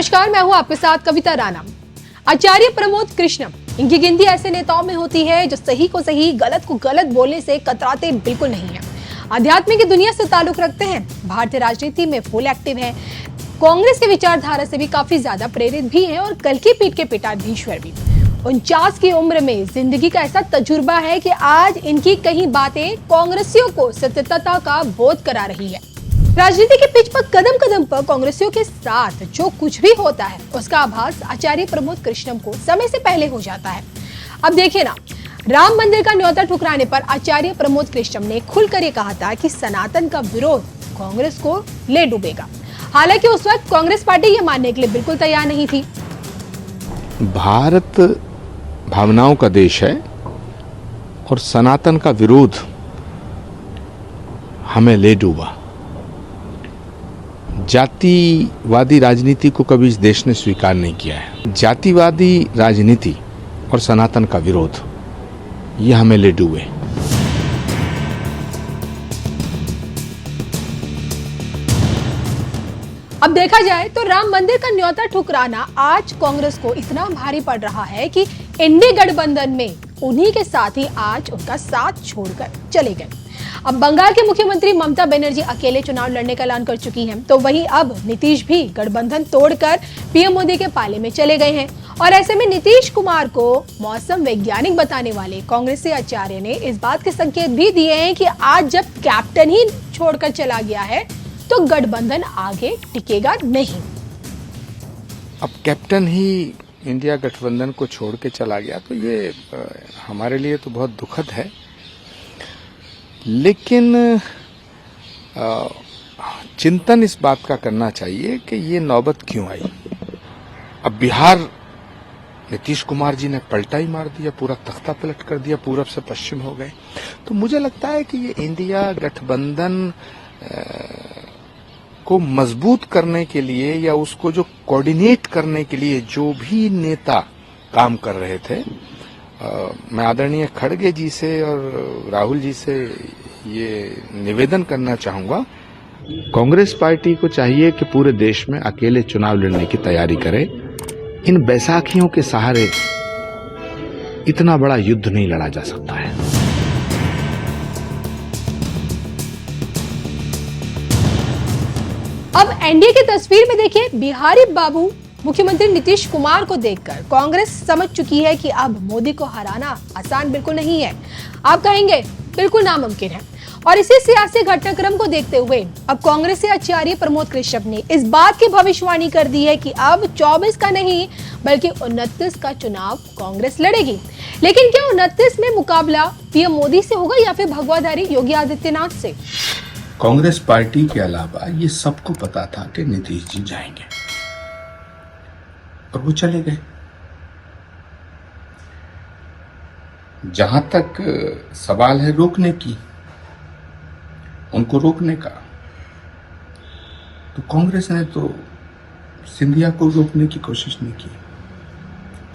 नमस्कार, मैं हूं आपके साथ कविता राणा। आचार्य प्रमोद कृष्णम, इनकी गिनती ऐसे नेताओं में होती है जो सही को सही, गलत को गलत बोलने से कतराते बिल्कुल नहीं है। आध्यात्म की दुनिया से ताल्लुक रखते हैं, भारतीय राजनीति में फुल एक्टिव है, कांग्रेस की विचारधारा से भी काफी ज्यादा प्रेरित भी है और कल की पीठ के पीठाधीश्वर भी। 49 की उम्र में जिंदगी का ऐसा तजुर्बा है कि आज इनकी कई बातें कांग्रेसियों को सत्यता का बोध करा रही है। राजनीति के पिच पर कदम कदम पर कांग्रेसियों के साथ जो कुछ भी होता है उसका आभास आचार्य प्रमोद कृष्णम को समय से पहले हो जाता है। अब देखिए ना, राम मंदिर का न्योता ठुकराने पर आचार्य प्रमोद कृष्णम ने खुलकर ये कहा था कि सनातन का विरोध कांग्रेस को ले डूबेगा। हालांकि उस वक्त कांग्रेस पार्टी ये मानने के लिए बिल्कुल तैयार नहीं थी। भारत भावनाओं का देश है और सनातन का विरोध हमें ले डूबा। जातिवादी राजनीति को कभी इस देश ने स्वीकार नहीं किया है। जातिवादी राजनीति और सनातन का विरोध ये हमें ले डूबे। अब देखा जाए तो राम मंदिर का न्योता ठुकराना आज कांग्रेस को इतना भारी पड़ रहा है कि इंडी गठबंधन में उन्हीं के साथ ही आज उनका साथ छोड़कर चले गए। अब बंगाल के मुख्यमंत्री ममता बनर्जी अकेले चुनाव लड़ने का ऐलान कर चुकी हैं, तो वहीं अब नीतीश भी गठबंधन तोड़कर पीएम मोदी के पाले में चले गए हैं। और ऐसे में नीतीश कुमार को मौसम वैज्ञानिक बताने वाले कांग्रेसी आचार्य ने इस बात के संकेत भी दिए हैं कि आज जब कैप्टन ही छोड़कर चला गया है तो गठबंधन आगे टिकेगा नहीं। अब कैप्टन ही इंडिया गठबंधन को छोड़ के चला गया तो ये हमारे लिए तो बहुत दुखद है, लेकिन चिंतन इस बात का करना चाहिए कि ये नौबत क्यों आई। अब बिहार नीतीश कुमार जी ने पलटा ही मार दिया, पूरा तख्ता पलट कर दिया, पूरब से पश्चिम हो गए। तो मुझे लगता है कि ये इंडिया गठबंधन को मजबूत करने के लिए या उसको जो कोऑर्डिनेट करने के लिए जो भी नेता काम कर रहे थे, मैं आदरणीय खड़गे जी से और राहुल जी से ये निवेदन करना चाहूंगा, कांग्रेस पार्टी को चाहिए कि पूरे देश में अकेले चुनाव लड़ने की तैयारी करे। इन बैसाखियों के सहारे इतना बड़ा युद्ध नहीं लड़ा जा सकता है। अब एनडीए की तस्वीर में देखिए, बिहारी बाबू मुख्यमंत्री नीतीश कुमार को देखकर कांग्रेस समझ चुकी है कि अब मोदी को हराना आसान बिल्कुल नहीं है। आप कहेंगे बिल्कुल नामुमकिन है। और इसी सियासी घटनाक्रम को देखते हुए अब कांग्रेसी आचार्य प्रमोद कृष्णम ने इस बात की भविष्यवाणी कर दी है कि अब 24 का नहीं बल्कि 29 का चुनाव कांग्रेस लड़ेगी। लेकिन क्या 29 में मुकाबला पीएम मोदी से होगा या फिर भगवाधारी योगी आदित्यनाथ से? कांग्रेस पार्टी के अलावा ये सबको पता था कि नीतीश जी जाएंगे और वो चले गए। जहां तक सवाल है रोकने की, उनको रोकने का, तो कांग्रेस ने तो सिंधिया को रोकने की कोशिश नहीं की।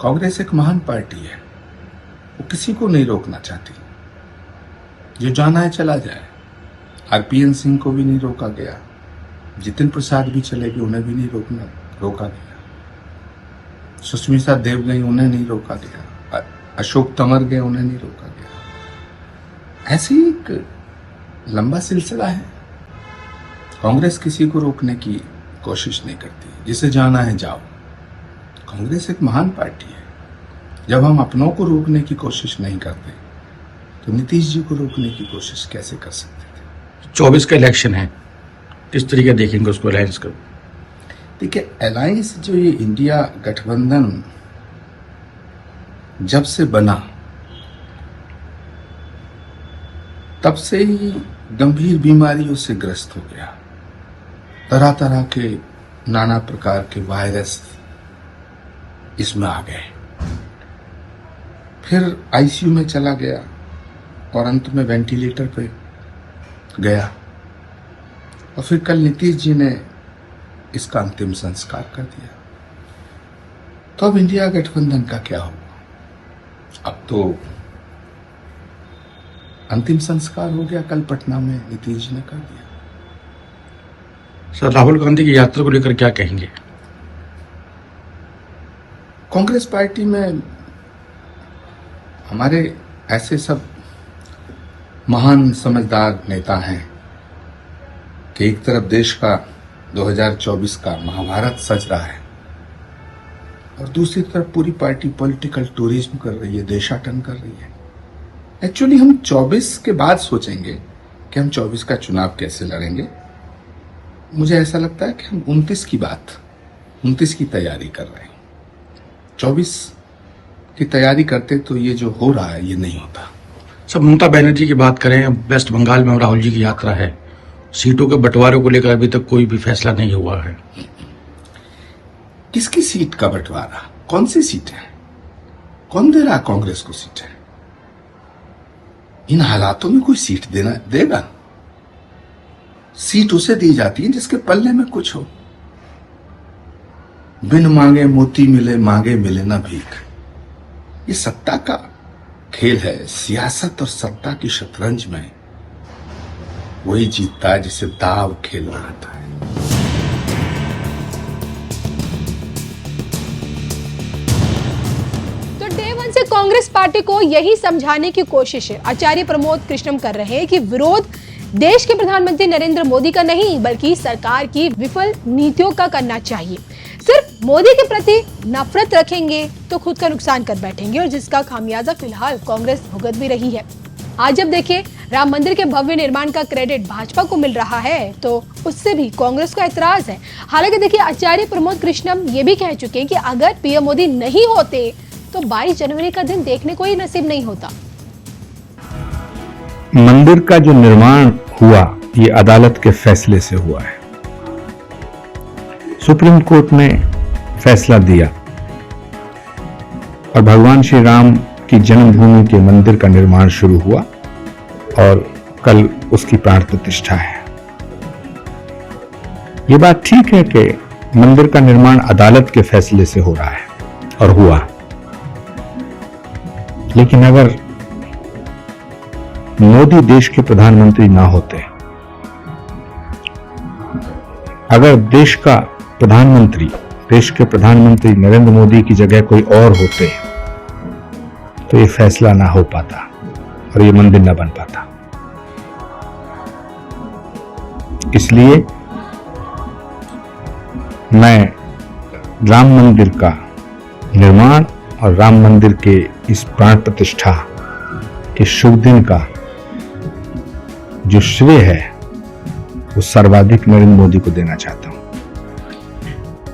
कांग्रेस एक महान पार्टी है, वो किसी को नहीं रोकना चाहती। जो जाना है चला जाए। आरपीएन सिंह को भी नहीं रोका गया, जितिन प्रसाद भी चले गए, उन्हें भी नहीं रोका गया। सुष्मिता देव गई, उन्हें नहीं रोका गया। अशोक तंवर गए, उन्हें नहीं रोका गया। ऐसी एक लंबा सिलसिला है। कांग्रेस किसी को रोकने की कोशिश नहीं करती, जिसे जाना है जाओ। कांग्रेस एक महान पार्टी है। जब हम अपनों को रोकने की कोशिश नहीं करते तो नीतीश जी को रोकने की कोशिश कैसे कर सकते थे। 24 का इलेक्शन है, किस तरीके देखेंगे उसको अलायंस को? देखिए, अलायंस जो ये इंडिया गठबंधन जब से बना तब से ही गंभीर बीमारियों से ग्रस्त हो गया। तरह तरह के नाना प्रकार के वायरस इसमें आ गए, फिर आईसीयू में चला गया और अंत में वेंटिलेटर पे गया। और फिर कल नीतीश जी ने इसका अंतिम संस्कार कर दिया। तो अब इंडिया गठबंधन का क्या होगा? अब तो अंतिम संस्कार हो गया, कल पटना में नीतीश जी ने कर दिया। सर, राहुल गांधी की यात्रा को लेकर क्या कहेंगे? कांग्रेस पार्टी में हमारे ऐसे सब महान समझदार नेता हैं कि एक तरफ देश का 2024 का महाभारत सज रहा है और दूसरी तरफ पूरी पार्टी पॉलिटिकल टूरिज्म कर रही है, देशाटन कर रही है। एक्चुअली हम 24 के बाद सोचेंगे कि हम 24 का चुनाव कैसे लड़ेंगे। मुझे ऐसा लगता है कि हम 29 की तैयारी कर रहे हैं। 24 की तैयारी करते तो ये जो हो रहा है ये नहीं होता। सब ममता बनर्जी की बात करें, वेस्ट बंगाल में राहुल जी की यात्रा है, सीटों के बंटवारे को लेकर अभी तक कोई भी फैसला नहीं हुआ है। किसकी सीट का बंटवारा, कौन सी सीट है, कौन दे रहा कांग्रेस को सीट है? इन हालातों में कोई सीट देगा? सीट उसे दी जाती है जिसके पल्ले में कुछ हो। बिन मांगे मोती मिले, मांगे मिले ना भीख। ये सत्ता का खेल है। सियासत और सत्ता की शतरंज में वही जीतता है जिसे दाव खेलना आता है। तो डे वन से कांग्रेस पार्टी को यही समझाने की कोशिश आचार्य प्रमोद कृष्णम कर रहे हैं कि विरोध देश के प्रधानमंत्री नरेंद्र मोदी का नहीं बल्कि सरकार की विफल नीतियों का करना चाहिए। सिर्फ मोदी के प्रति नफरत रखेंगे तो खुद का नुकसान कर बैठेंगे और जिसका खामियाजा फिलहाल कांग्रेस भुगत भी रही है। आज जब देखें राम मंदिर के भव्य निर्माण का क्रेडिट भाजपा को मिल रहा है तो उससे भी कांग्रेस को ऐतराज है। हालांकि देखिए आचार्य प्रमोद कृष्णम ये भी कह चुके हैं कि अगर पीएम मोदी नहीं होते तो 22 जनवरी का दिन देखने को ही नसीब नहीं होता। मंदिर का जो निर्माण हुआ ये अदालत के फैसले से हुआ है। सुप्रीम कोर्ट ने फैसला दिया और भगवान श्री राम की जन्मभूमि के मंदिर का निर्माण शुरू हुआ और कल उसकी प्राण प्रतिष्ठा है। ये बात ठीक है कि मंदिर का निर्माण अदालत के फैसले से हो रहा है और हुआ, लेकिन अगर मोदी देश के प्रधानमंत्री ना होते, अगर देश के प्रधानमंत्री नरेंद्र मोदी की जगह कोई और होते तो ये फैसला ना हो पाता और ये मंदिर ना बन पाता। इसलिए मैं राम मंदिर का निर्माण और राम मंदिर के इस प्राण प्रतिष्ठा के शुभ दिन का जो श्रेय है वो सर्वाधिक नरेंद्र मोदी को देना चाहता हूं।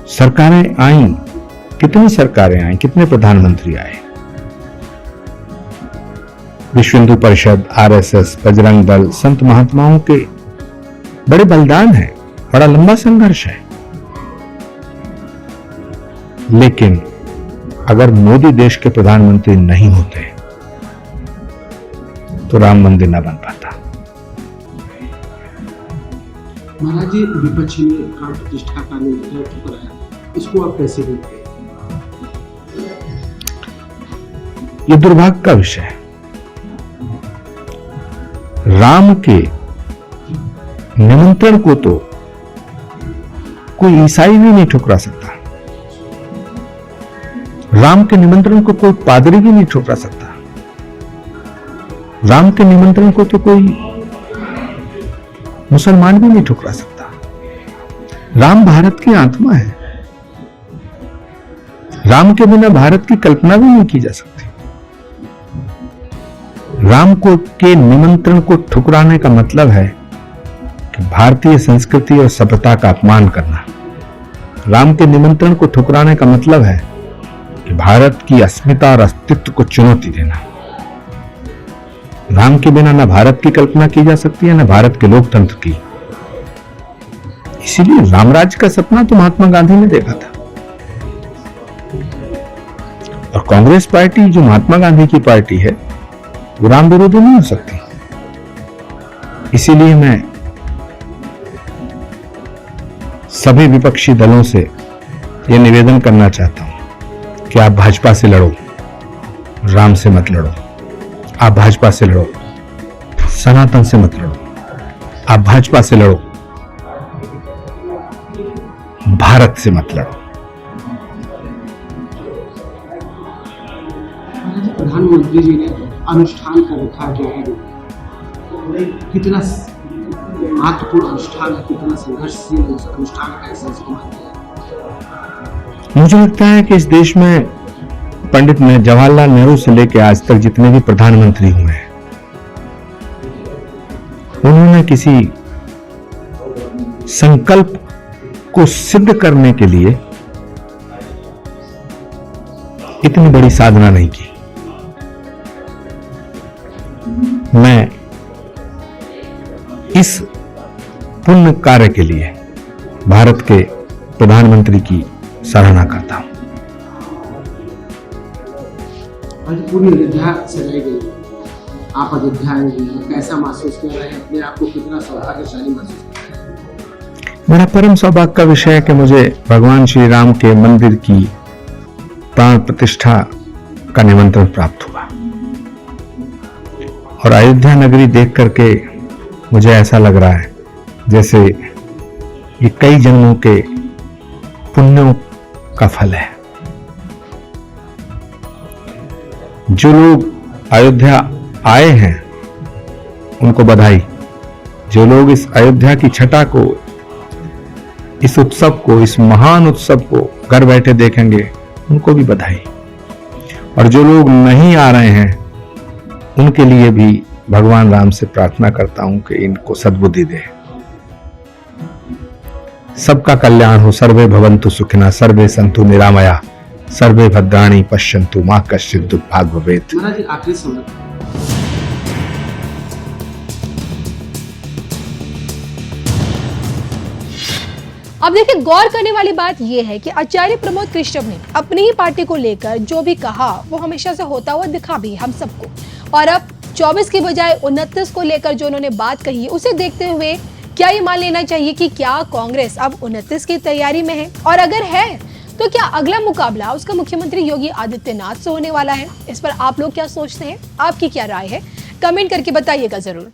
सरकारें आई, कितनी सरकारें आई, कितने प्रधानमंत्री आए, विश्व हिंदू परिषद, आरएसएस, बजरंग दल, संत महात्माओं के बड़े बलिदान है, बड़ा लंबा संघर्ष है। लेकिन अगर मोदी देश के प्रधानमंत्री नहीं होते तो राम मंदिर न बन पाता। महाराज जी, विपक्ष ने प्राण प्रतिष्ठा का निर्णय ठुकराया, इसको आप कैसे देखते हैं? ये दुर्भाग्य का विषय है। राम के निमंत्रण को तो कोई ईसाई भी नहीं ठुकरा सकता, राम के निमंत्रण को कोई पादरी भी नहीं ठुकरा सकता, राम के निमंत्रण को तो कोई मुसलमान भी नहीं ठुकरा सकता। राम भारत की आत्मा है, राम के बिना भारत की कल्पना भी नहीं की जा सकती। राम को के निमंत्रण को ठुकराने का मतलब है कि भारतीय संस्कृति और सभ्यता का अपमान करना। राम के निमंत्रण को ठुकराने का मतलब है कि भारत की अस्मिता और अस्तित्व को चुनौती देना। राम के बिना न भारत की कल्पना की जा सकती है न भारत के लोकतंत्र की। इसीलिए रामराज्य का सपना तो महात्मा गांधी ने देखा था और कांग्रेस पार्टी जो महात्मा गांधी की पार्टी है वो राम विरोधी नहीं हो सकती। इसीलिए मैं सभी विपक्षी दलों से यह निवेदन करना चाहता हूं कि आप भाजपा से लड़ो, राम से मत लड़ो। आप भाजपा से लड़ो, सनातन से मत लड़ो। आप भाजपा से लड़ो, भारत से मत लड़ो। प्रधानमंत्री जी ने अनुष्ठान कर रखा है, जो है कितना महत्वपूर्ण अनुष्ठान है, कितना संघर्षशील अनुष्ठान है, ऐसा इसको मानते हैं। मुझे लगता है कि इस देश में पंडित जवाहरलाल नेहरू से लेकर आज तक जितने भी प्रधानमंत्री हुए हैं, उन्होंने किसी संकल्प को सिद्ध करने के लिए इतनी बड़ी साधना नहीं की। मैं इस पुण्य कार्य के लिए भारत के प्रधानमंत्री की सराहना करता हूं। आज पूरी अयोध्या सजाई गई, आप अयोध्या आए हैं, कैसा महसूस कर रहे हैं, अपने आप को कितना सौभाग्यशाली महसूस कर रहे हैं? मेरा परम सौभाग्य का विषय है कि मुझे भगवान श्री राम के मंदिर की प्राण प्रतिष्ठा का निमंत्रण प्राप्त हुआ और अयोध्या नगरी देख करके मुझे ऐसा लग रहा है जैसे ये कई जन्मों के पुण्यों का फल है। जो लोग अयोध्या आए हैं उनको बधाई, जो लोग इस अयोध्या की छटा को, इस उत्सव को, इस महान उत्सव को घर बैठे देखेंगे उनको भी बधाई, और जो लोग नहीं आ रहे हैं उनके लिए भी भगवान राम से प्रार्थना करता हूं कि इनको सद्बुद्धि दे। सबका कल्याण हो। सर्वे भवन्तु सुखिनः, सर्वे सन्तु निरामया, सर्वे भद्राणि पश्यन्तु मा कश्चित् दुर्भाग् भवेत्। महाराज जी, आखिरी सवाल, अब देखिए, गौर करने वाली बात यह है कि आचार्य प्रमोद कृष्णम ने अपनी ही पार्टी को लेकर जो भी कहा वो हमेशा से होता हुआ दिखा भी हम सबको, और अब 24 की बजाय 29 को लेकर जो उन्होंने बात कही, उसे देखते हुए क्या ये मान लेना चाहिए कि क्या कांग्रेस अब 29 की तैयारी में है, और अगर है तो क्या अगला मुकाबला उसका मुख्यमंत्री योगी आदित्यनाथ से होने वाला है? इस पर आप लोग क्या सोचते हैं? आपकी क्या राय है? कमेंट करके बताइएगा जरूर।